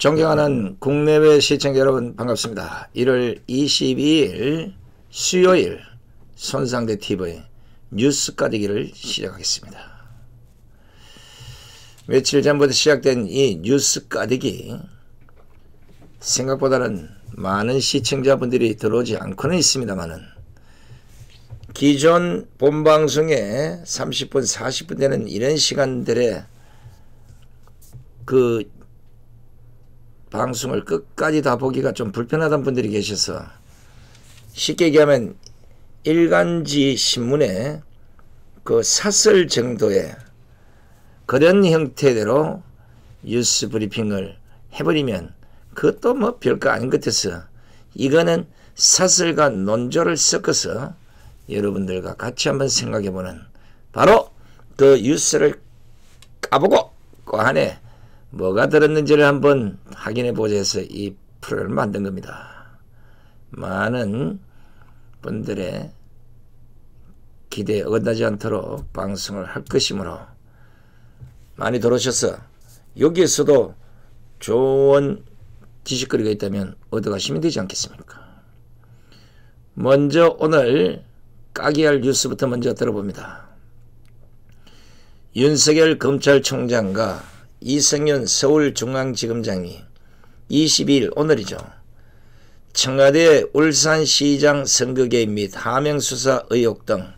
존경하는 국내외 시청자 여러분 반갑습니다. 1월 22일 수요일 손상대 TV 뉴스 까대기를 시작하겠습니다. 며칠 전부터 시작된 이 뉴스 까대기 생각보다는 많은 시청자분들이 들어오지 않고는 있습니다만은 기존 본방송에 30분 40분 되는 이런 시간들에 그 방송을 끝까지 다 보기가 좀 불편하다는 분들이 계셔서 쉽게 얘기하면 일간지 신문에 그 사설 정도의 그런 형태대로 뉴스 브리핑을 해버리면 그것도 뭐 별거 아닌 것 같아서 이거는 사설과 논조를 섞어서 여러분들과 같이 한번 생각해보는 바로 그 뉴스를 까보고 그 안에 뭐가 들었는지를 한번 확인해 보자 해서 이 프로그램을 만든 겁니다. 많은 분들의 기대에 어긋나지 않도록 방송을 할 것이므로 많이 들어오셔서 여기에서도 좋은 지식거리가 있다면 얻어가시면 되지 않겠습니까? 먼저 오늘 까기할 뉴스부터 먼저 들어봅니다. 윤석열 검찰총장과 이승윤 서울중앙지검장이 22일 오늘이죠. 청와대 울산시장 선거 개입 및 하명수사 의혹 등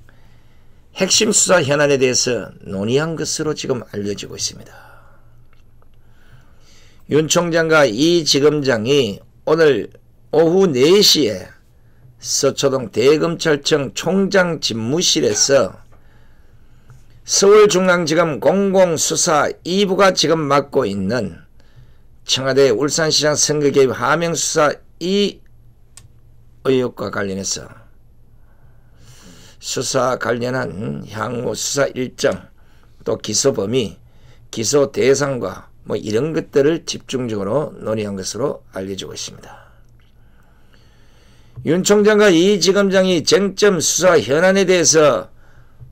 핵심 수사 현안에 대해서 논의한 것으로 지금 알려지고 있습니다. 윤 총장과 이 지검장이 오늘 오후 4시에 서초동 대검찰청 총장 집무실에서 서울중앙지검 공공수사 2부가 지금 맡고 있는 청와대 울산시장 선거 개입 하명수사 이 의혹과 관련해서 수사 관련한 향후 수사 일정 또 기소 범위, 기소 대상과 뭐 이런 것들을 집중적으로 논의한 것으로 알려지고 있습니다. 윤 총장과 이 지검장이 쟁점 수사 현안에 대해서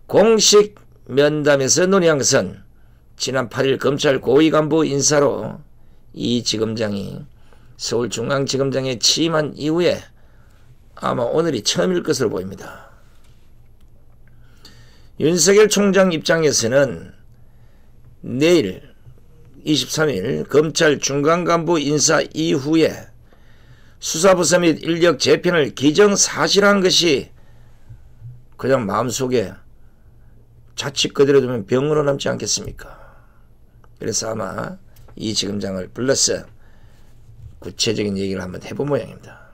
공식 면담에서 논의한 것은 지난 8일 검찰 고위간부 인사로 이 지검장이 서울중앙지검장에 취임한 이후에 아마 오늘이 처음일 것으로 보입니다. 윤석열 총장 입장에서는 내일 23일 검찰 중간간부 인사 이후에 수사부서 및 인력 재편을 기정사실한 것이 그냥 마음속에 자칫 그대로 두면 병으로 남지 않겠습니까? 그래서 아마 이 지검장을 불러서 구체적인 얘기를 한번 해본 모양입니다.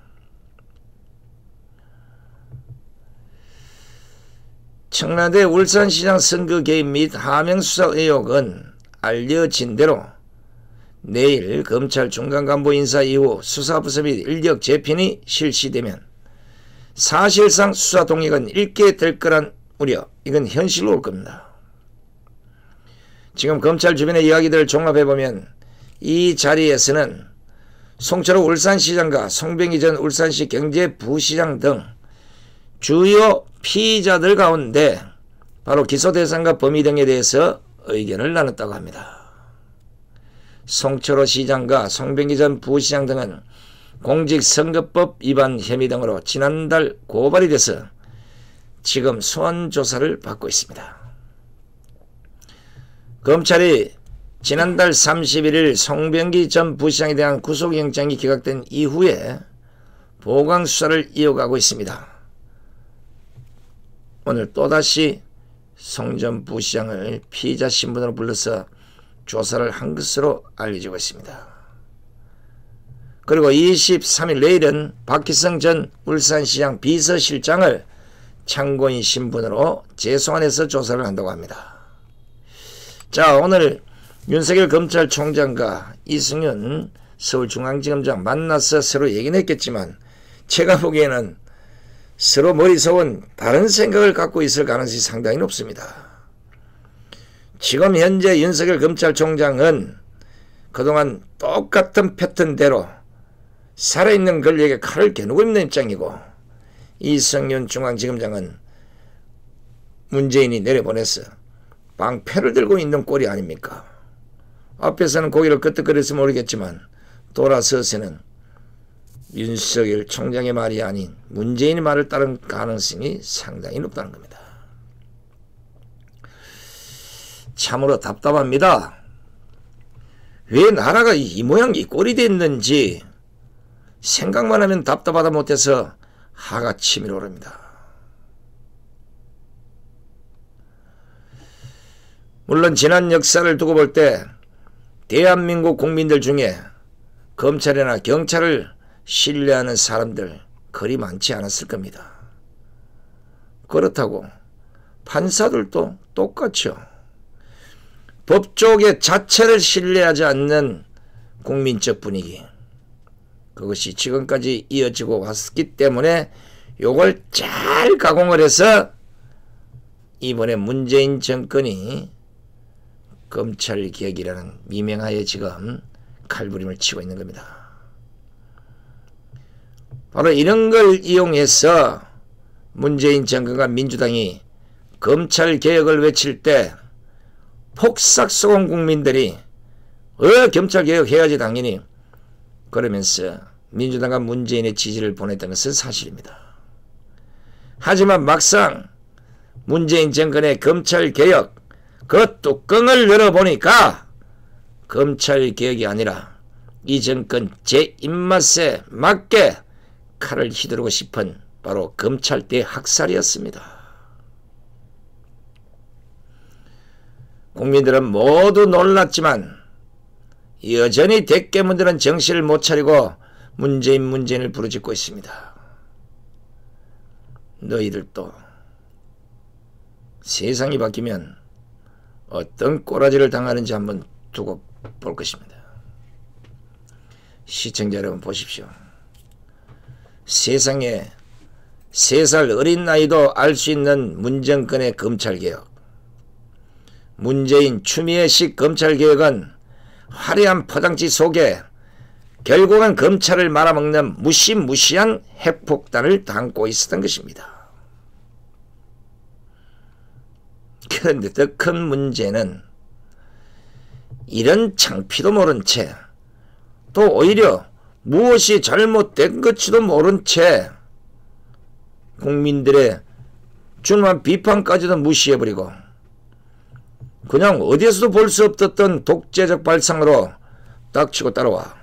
청와대 울산시장 선거 개입 및 하명수사 의혹은 알려진 대로 내일 검찰 중간간부 인사 이후 수사부서 및 인력 재편이 실시되면 사실상 수사 동력은 잃게 될 거란 우려, 이건 현실로 올 겁니다. 지금 검찰 주변의 이야기들을 종합해보면 이 자리에서는 송철호 울산시장과 송병기 전 울산시 경제부시장 등 주요 피의자들 가운데 바로 기소 대상과 범위 등에 대해서 의견을 나눴다고 합니다. 송철호 시장과 송병기 전 부시장 등은 공직선거법 위반 혐의 등으로 지난달 고발이 돼서 지금 소환조사를 받고 있습니다. 검찰이 지난달 31일 송병기 전 부시장에 대한 구속영장이 기각된 이후에 보강수사를 이어가고 있습니다. 오늘 또다시 송 전 부시장을 피의자 신분으로 불러서 조사를 한 것으로 알려지고 있습니다. 그리고 23일 내일은 박희성 전 울산시장 비서실장을 참고인 신분으로 재소환해서 조사를 한다고 합니다. 자, 오늘 윤석열 검찰총장과 이승윤 서울중앙지검장 만나서 서로 얘기는 했겠지만 제가 보기에는 서로 머릿속은 다른 생각을 갖고 있을 가능성이 상당히 높습니다. 지금 현재 윤석열 검찰총장은 그동안 똑같은 패턴대로 살아있는 권력에 칼을 겨누고 있는 입장이고 이승윤 중앙지검장은 문재인이 내려보내서 방패를 들고 있는 꼴이 아닙니까? 앞에서는 고개를 끄덕거려서 모르겠지만 돌아서서는 윤석열 총장의 말이 아닌 문재인의 말을 따른 가능성이 상당히 높다는 겁니다. 참으로 답답합니다. 왜 나라가 이 모양 이 꼴이 됐는지 생각만 하면 답답하다 못해서 하가 치밀어 오릅니다. 물론 지난 역사를 두고 볼 때 대한민국 국민들 중에 검찰이나 경찰을 신뢰하는 사람들 그리 많지 않았을 겁니다. 그렇다고 판사들도 똑같죠. 법조계 자체를 신뢰하지 않는 국민적 분위기, 그것이 지금까지 이어지고 왔기 때문에 요걸 잘 가공을 해서 이번에 문재인 정권이 검찰개혁이라는 미명하에 지금 칼부림을 치고 있는 겁니다. 바로 이런 걸 이용해서 문재인 정권과 민주당이 검찰개혁을 외칠 때 폭삭 속은 국민들이 검찰개혁 해야지 당연히 그러면서 민주당과 문재인의 지지를 보냈던 것은 사실입니다. 하지만 막상 문재인 정권의 검찰개혁 그 뚜껑을 열어보니까 검찰개혁이 아니라 이 정권 제 입맛에 맞게 칼을 휘두르고 싶은 바로 검찰대 학살이었습니다. 국민들은 모두 놀랐지만 여전히 대깨문들은 정신을 못 차리고 문재인을 부르짖고 있습니다. 너희들도 세상이 바뀌면 어떤 꼬라지를 당하는지 한번 두고 볼 것입니다. 시청자 여러분 보십시오. 세상에 3살 어린 나이도 알 수 있는 문정권의 검찰개혁, 문재인 추미애식 검찰개혁은 화려한 포장지 속에 결국은 검찰을 말아먹는 무시무시한 핵폭탄을 담고 있었던 것입니다. 그런데 더 큰 문제는 이런 창피도 모른 채 또 오히려 무엇이 잘못된 것지도 모른 채 국민들의 중요한 비판까지도 무시해버리고 그냥 어디에서도 볼 수 없었던 독재적 발상으로 닥치고 따라와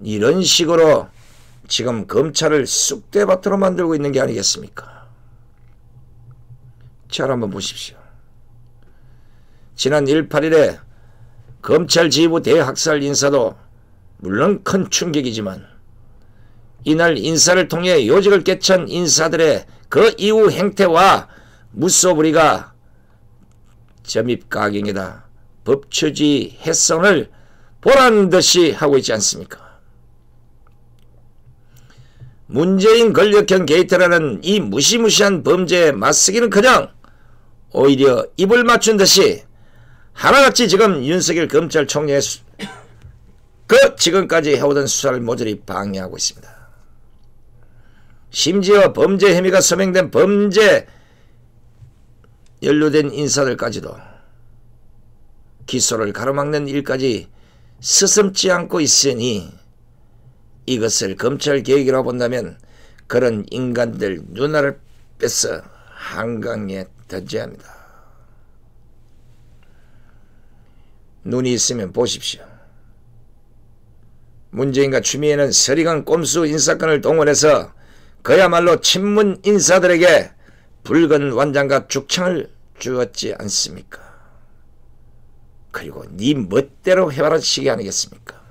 이런 식으로 지금 검찰을 쑥대밭으로 만들고 있는 게 아니겠습니까? 잘 한번 보십시오. 지난 1·8일에 검찰 지휘부 대학살 인사도 물론 큰 충격이지만 이날 인사를 통해 요직을 깨찬 인사들의 그 이후 행태와 무소불위가 점입가경이다. 법처주의 훼손을 보란듯이 하고 있지 않습니까? 문재인 권력형 게이트라는 이 무시무시한 범죄에 맞서기는커녕 오히려 입을 맞춘 듯이 하나같이 지금 윤석열 검찰총장의 지금까지 해오던 수사를 모조리 방해하고 있습니다. 심지어 범죄 혐의가 서명된 범죄 연루된 인사들까지도 기소를 가로막는 일까지 스슴지 않고 있으니 이것을 검찰개혁이라고 본다면 그런 인간들 눈알을 빼서 한강에 던져야 합니다. 눈이 있으면 보십시오. 문재인과 추미애는 서리강 꼼수 인사권을 동원해서 그야말로 친문 인사들에게 붉은 완장과 죽창을 주었지 않습니까? 그리고 네 멋대로 해봐라 시기 아니겠습니까?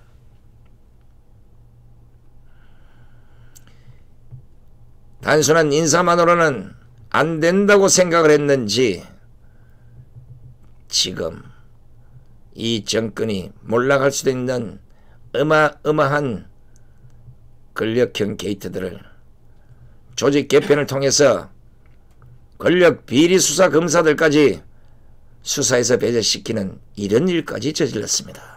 단순한 인사만으로는 안 된다고 생각을 했는지 지금 이 정권이 몰락할 수도 있는 어마어마한 권력형 게이트들을 조직 개편을 통해서 권력 비리 수사 검사들까지 수사에서 배제시키는 이런 일까지 저질렀습니다.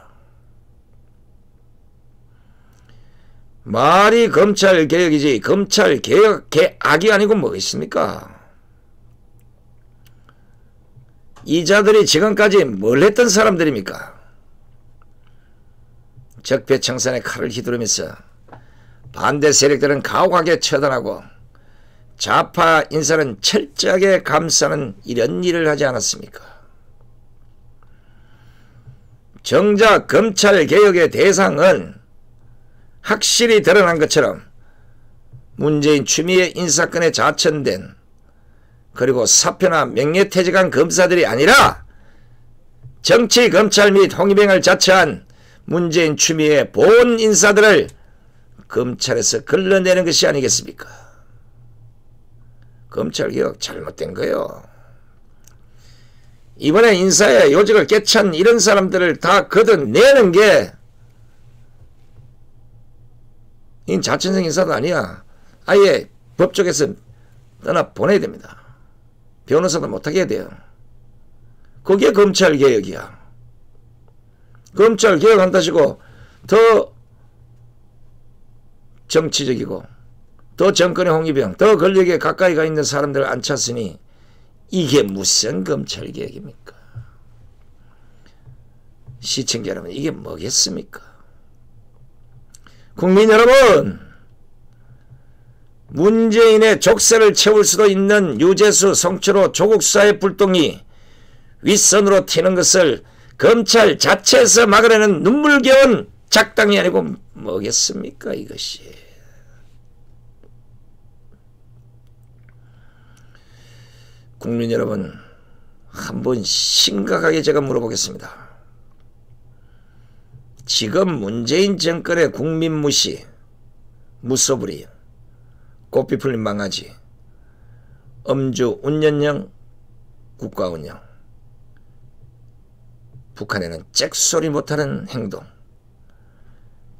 말이 검찰개혁이지 검찰개혁 개악이 아니고 뭐 있습니까? 이 자들이 지금까지 뭘 했던 사람들입니까? 적폐청산의 칼을 휘두르면서 반대 세력들은 가혹하게 처단하고 좌파 인사는 철저하게 감싸는 이런 일을 하지 않았습니까? 정작 검찰개혁의 대상은 확실히 드러난 것처럼 문재인 추미애 인사건에 자천된 그리고 사표나 명예퇴직한 검사들이 아니라 정치, 검찰 및 홍위병을 자처한 문재인 추미애 본 인사들을 검찰에서 걸러내는 것이 아니겠습니까? 검찰개혁 잘못된 거요. 이번에 인사의 요직을 깨찬 이런 사람들을 다 걷어내는 게 이 자천성 인사도 아니야. 아예 법조계에서 떠나 보내야 됩니다. 변호사도 못하게 해야 돼요. 그게 검찰개혁이야. 검찰개혁한다시고 더 정치적이고 더 정권의 홍위병, 더 권력에 가까이 가 있는 사람들을 앉혔으니 이게 무슨 검찰개혁입니까? 시청자 여러분, 이게 뭐겠습니까? 국민 여러분, 문재인의 족쇄를 채울 수도 있는 유재수, 성철호, 조국 수사의 불똥이 윗선으로 튀는 것을 검찰 자체에서 막으려는 눈물겨운 작당이 아니고 뭐겠습니까, 이것이. 국민 여러분, 한번 심각하게 제가 물어보겠습니다. 지금 문재인 정권의 국민 무시, 무소불위, 꽃피 풀린 망아지, 음주 운전형 국가운영, 북한에는 잭소리 못하는 행동,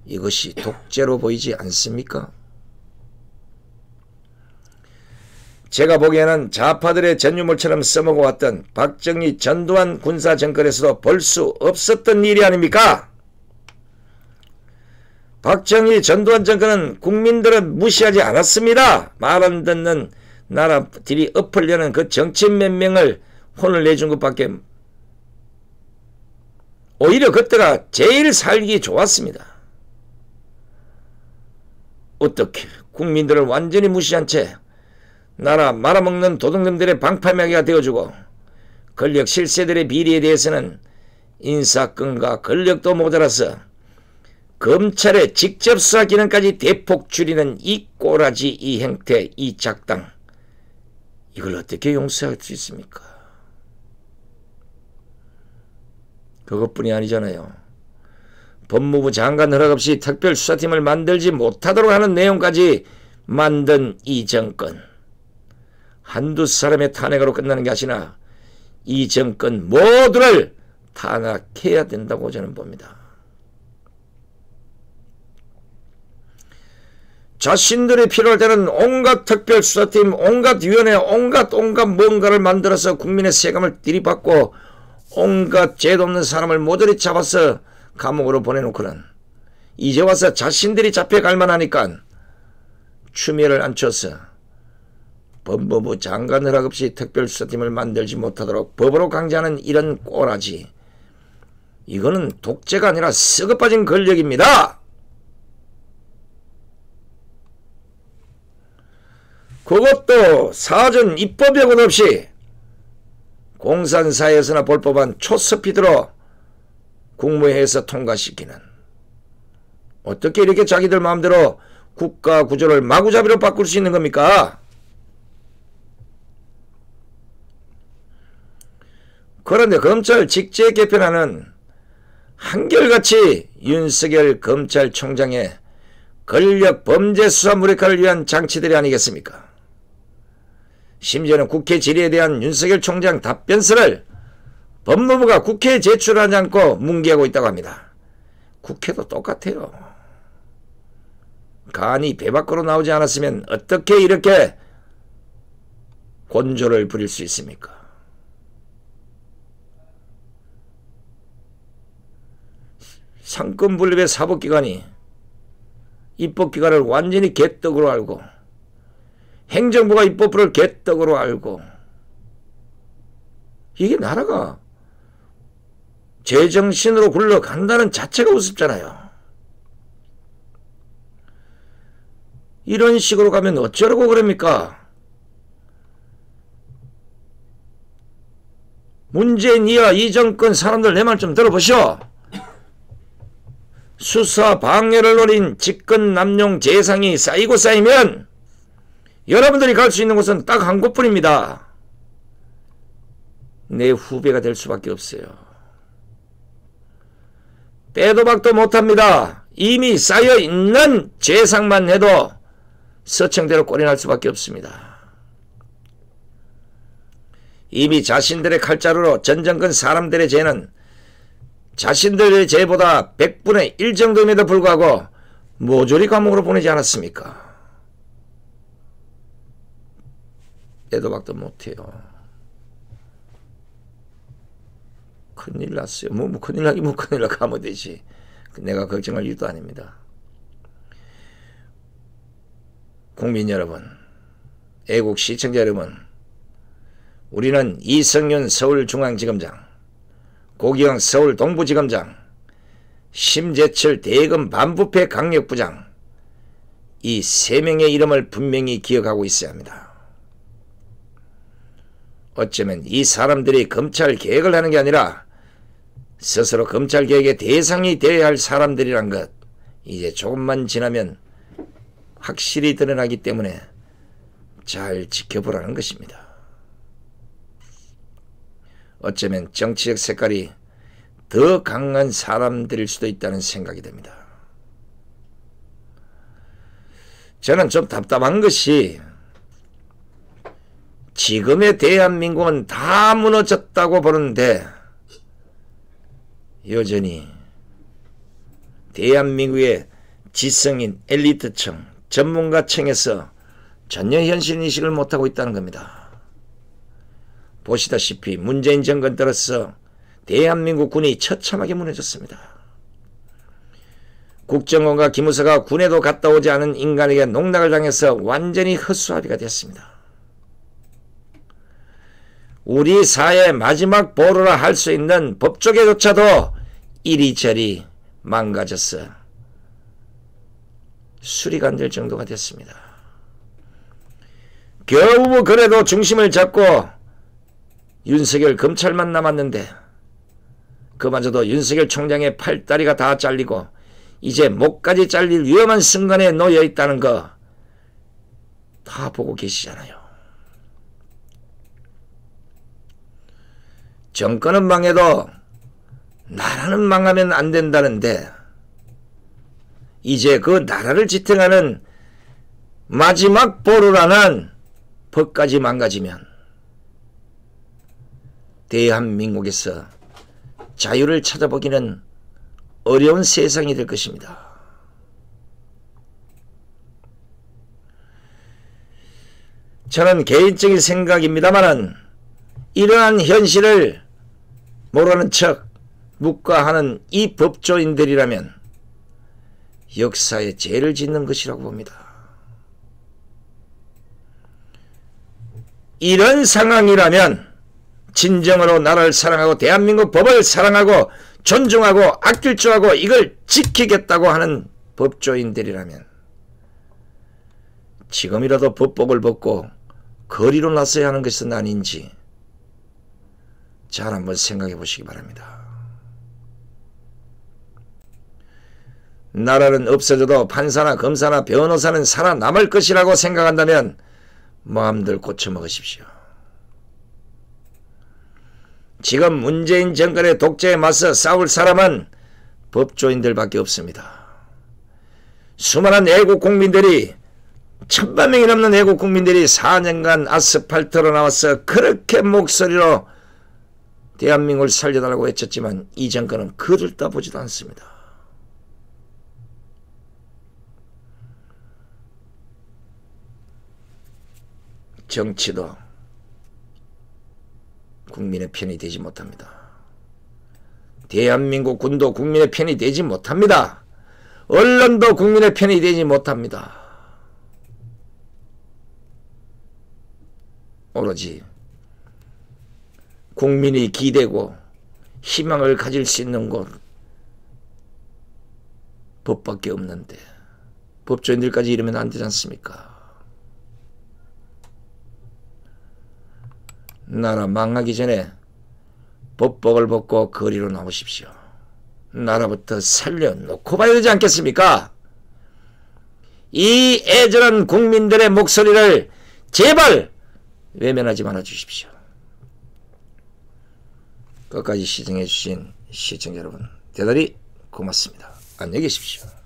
이것이 독재로 보이지 않습니까? 제가 보기에는 좌파들의 전유물처럼 써먹어왔던 박정희 전두환 군사정권에서도 볼 수 없었던 일이 아닙니까? 박정희 전두환 정권은 국민들은 무시하지 않았습니다. 말 안 듣는 나라들이 엎으려는 그 정치인 몇 명을 혼을 내준 것밖에, 오히려 그때가 제일 살기 좋았습니다. 어떻게 국민들을 완전히 무시한 채 나라 말아먹는 도둑놈들의 방파매가 되어주고 권력 실세들의 비리에 대해서는 인사권과 권력도 모자라서 검찰의 직접 수사 기능까지 대폭 줄이는 이 꼬라지, 이 행태, 이 작당, 이걸 어떻게 용서할 수 있습니까? 그것뿐이 아니잖아요. 법무부 장관 허락 없이 특별수사팀을 만들지 못하도록 하는 내용까지 만든 이 정권, 한두 사람의 탄핵으로 끝나는 게 아니라 이 정권 모두를 탄핵해야 된다고 저는 봅니다. 자신들이 필요할 때는 온갖 특별수사팀, 온갖 위원회, 온갖 뭔가를 만들어서 국민의 세금을 들이받고 온갖 죄도 없는 사람을 모조리 잡아서 감옥으로 보내놓고는 이제 와서 자신들이 잡혀갈 만하니까 추미애를 앉혀서 법무부 장관 허락 없이 특별수사팀을 만들지 못하도록 법으로 강제하는 이런 꼬라지, 이거는 독재가 아니라 썩어빠진 권력입니다. 그것도 사전 입법 여건 없이 공산사회에서나 볼 법한 초스피드로 국무회의에서 통과시키는, 어떻게 이렇게 자기들 마음대로 국가 구조를 마구잡이로 바꿀 수 있는 겁니까? 그런데 검찰 직제 개편안은 한결같이 윤석열 검찰총장의 권력 범죄 수사 무력화를 위한 장치들이 아니겠습니까? 심지어는 국회 질의에 대한 윤석열 총장 답변서를 법무부가 국회에 제출하지 않고 뭉개하고 있다고 합니다. 국회도 똑같아요. 간이 배 밖으로 나오지 않았으면 어떻게 이렇게 곤조를 부릴 수 있습니까? 상권분립의 사법기관이 입법기관을 완전히 개떡으로 알고, 행정부가 입법부를 개떡으로 알고, 이게 나라가 제정신으로 굴러간다는 자체가 우습잖아요. 이런 식으로 가면 어쩌라고 그럽니까? 문재인 이하 이 정권 사람들 내 말 좀 들어보시오. 수사 방해를 노린 직권 남용 재상이 쌓이고 쌓이면 여러분들이 갈 수 있는 곳은 딱 한 곳뿐입니다. 내 후배가 될 수밖에 없어요. 빼도 박도 못합니다. 이미 쌓여있는 재상만 해도 서청대로 꼴이 날 수밖에 없습니다. 이미 자신들의 칼자루로 전 정권 사람들의 죄는 자신들의 죄보다 100분의 1 정도임에도 불구하고 모조리 감옥으로 보내지 않았습니까? 빼도 박도 못해요. 큰일 났어요. 뭐 큰일 나기 뭐 큰일 나고 하면 되지. 내가 걱정할 일도 아닙니다. 국민 여러분, 애국 시청자 여러분, 우리는 이성윤 서울중앙지검장, 고기영 서울동부지검장, 심재철 대검 반부패 강력부장, 이 세 명의 이름을 분명히 기억하고 있어야 합니다. 어쩌면 이 사람들이 검찰 개혁을 하는 게 아니라 스스로 검찰 개혁의 대상이 되어야 할 사람들이란 것, 이제 조금만 지나면 확실히 드러나기 때문에 잘 지켜보라는 것입니다. 어쩌면 정치적 색깔이 더 강한 사람들일 수도 있다는 생각이 듭니다. 저는 좀 답답한 것이 지금의 대한민국은 다 무너졌다고 보는데 여전히 대한민국의 지성인 엘리트층, 전문가층에서 전혀 현실인식을 못하고 있다는 겁니다. 보시다시피 문재인 정권 들어서 대한민국 군이 처참하게 무너졌습니다. 국정원과 기무사가 군에도 갔다 오지 않은 인간에게 농락을 당해서 완전히 헛수아비가 됐습니다. 우리 사회의 마지막 보루라 할 수 있는 법조계조차도 이리저리 망가져서 수리가 안 될 정도가 됐습니다. 겨우 그래도 중심을 잡고 윤석열 검찰만 남았는데 그마저도 윤석열 총장의 팔다리가 다 잘리고 이제 목까지 잘릴 위험한 순간에 놓여 있다는 거 다 보고 계시잖아요. 정권은 망해도 나라는 망하면 안 된다는데 이제 그 나라를 지탱하는 마지막 보루라는 법까지 망가지면 대한민국에서 자유를 찾아보기는 어려운 세상이 될 것입니다. 저는 개인적인 생각입니다만은 이러한 현실을 모르는 척 묵과하는 이 법조인들이라면 역사에 죄를 짓는 것이라고 봅니다. 이런 상황이라면 진정으로 나라를 사랑하고 대한민국 법을 사랑하고 존중하고 아낄 줄 알고 이걸 지키겠다고 하는 법조인들이라면 지금이라도 법복을 벗고 거리로 나서야 하는 것은 아닌지 잘 한번 생각해 보시기 바랍니다. 나라는 없어져도 판사나 검사나 변호사는 살아남을 것이라고 생각한다면 마음들 고쳐먹으십시오. 지금 문재인 정권의 독재에 맞서 싸울 사람은 법조인들밖에 없습니다. 수많은 애국 국민들이 1000만 명이 넘는 애국 국민들이 4년간 아스팔트로 나와서 그렇게 목소리로 대한민국을 살려달라고 외쳤지만 이 정권은 그들 따보지도 않습니다. 정치도 국민의 편이 되지 못합니다. 대한민국 군도 국민의 편이 되지 못합니다. 언론도 국민의 편이 되지 못합니다. 오로지 국민이 기대고 희망을 가질 수 있는 곳 법밖에 없는데 법조인들까지 이러면 안 되지 않습니까? 나라 망하기 전에 법복을 벗고 거리로 나오십시오. 나라부터 살려놓고 봐야 되지 않겠습니까? 이 애절한 국민들의 목소리를 제발 외면하지 말아 주십시오. 끝까지 시청해 주신 시청자 여러분 대단히 고맙습니다. 안녕히 계십시오.